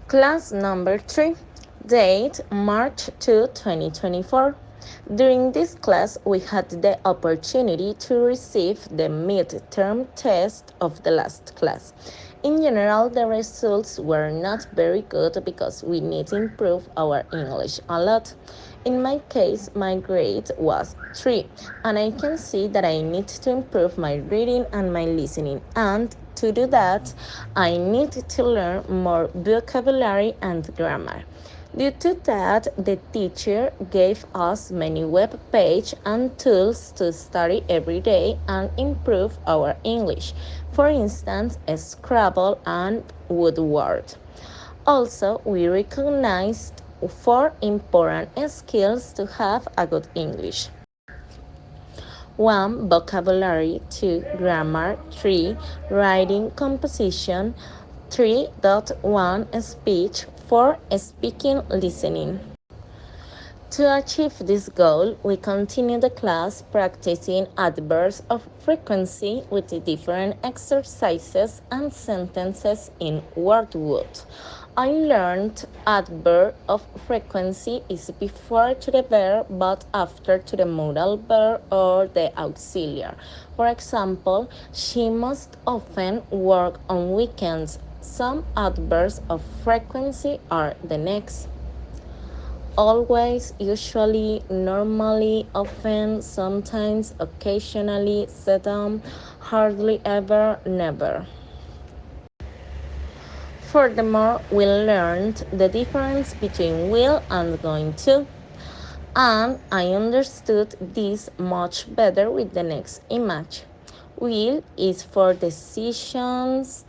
Class number 3, date March 2, 2024. During this class, we had the opportunity to receive the midterm test of the last class. In general, the results were not very good because we need to improve our English a lot. In my case, my grade was 3, and I can see that I need to improve my reading and my listening. And to do that, I need to learn more vocabulary and grammar. Due to that, the teacher gave us many web pages and tools to study every day and improve our English. For instance, Scrabble and Woodward. Also, we recognized four important skills to have a good English. 1. Vocabulary. 2. Grammar. 3. Writing composition. 3.1. Speech. 4. Speaking listening. To achieve this goal, we continue the class practicing adverbs of frequency with the different exercises and sentences in Wordwood. I learned adverb of frequency is before to the verb but after to the modal verb or the auxiliary. For example, she must often work on weekends. Some adverbs of frequency are the next: always, usually, normally, often, sometimes, occasionally, seldom, hardly ever, never. Furthermore, we learned the difference between will and going to, and I understood this much better with the next image. Will is for decisions,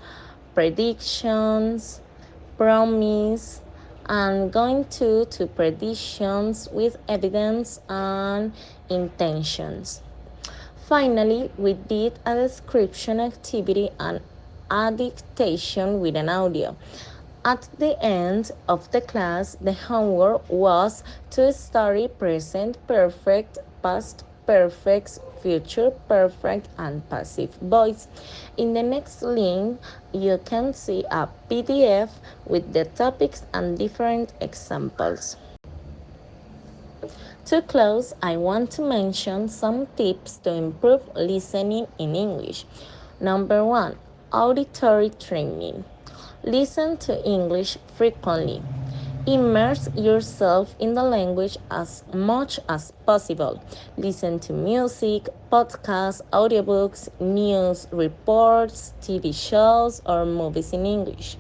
predictions, promise, and going to predictions with evidence and intentions. Finally, we did a description activity and a dictation with an audio. At the end of the class, the homework was to study present perfect, past perfect, future perfect, and passive voice. In the next link, you can see a PDF with the topics and different examples. To close, I want to mention some tips to improve listening in English. Number 1, auditory training. Listen to English frequently. Immerse yourself in the language as much as possible. Listen to music, podcasts, audiobooks, news reports, TV shows, or movies in English.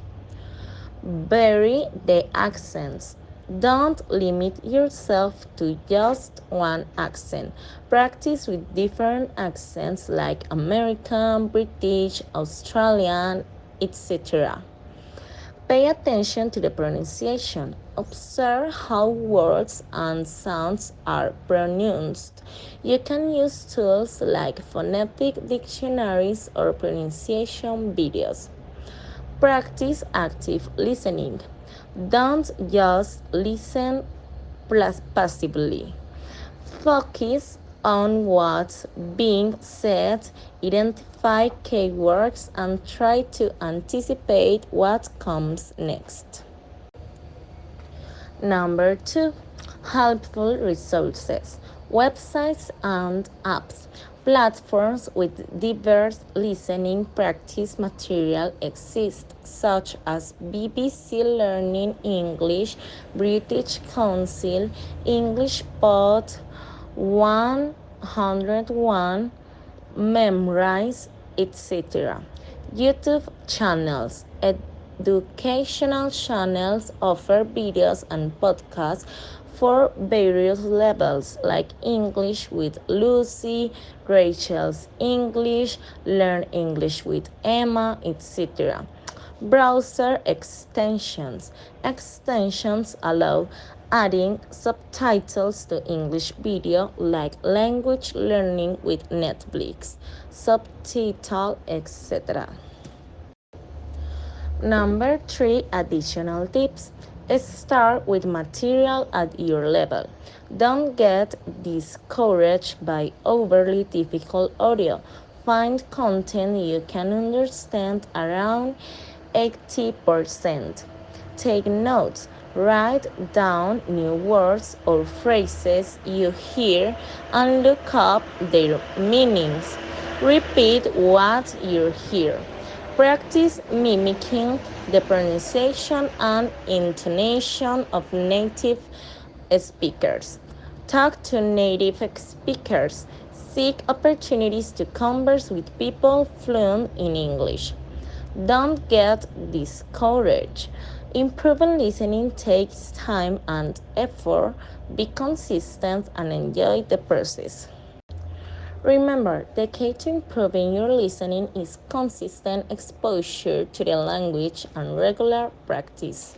Vary the accents. Don't limit yourself to just one accent. Practice with different accents like American, British, Australian, etc. Pay attention to the pronunciation. Observe how words and sounds are pronounced. You can use tools like phonetic dictionaries or pronunciation videos. Practice active listening. Don't just listen passively. Focus on what's being said, identify keywords, and try to anticipate what comes next. Number 2, helpful resources, websites and apps. Platforms with diverse listening practice material exist, such as BBC Learning English, British Council, English Pod 101, Memrise, etc. YouTube channels. Educational channels offer videos and podcasts for various levels like English with Lucy, Rachel's English, Learn English with Emma, etc. Browser extensions. Extensions allow adding subtitles to English video like language learning with Netflix, subtitle, etc. Number 3, additional tips. Start with material at your level. Don't get discouraged by overly difficult audio. Find content you can understand around 80%. Take notes. Write down new words or phrases you hear and look up their meanings. Repeat what you hear. Practice mimicking the pronunciation and intonation of native speakers. Talk to native speakers. Seek opportunities to converse with people fluent in English. Don't get discouraged. Improving listening takes time and effort. Be consistent and enjoy the process. Remember, the key to improving your listening is consistent exposure to the language and regular practice.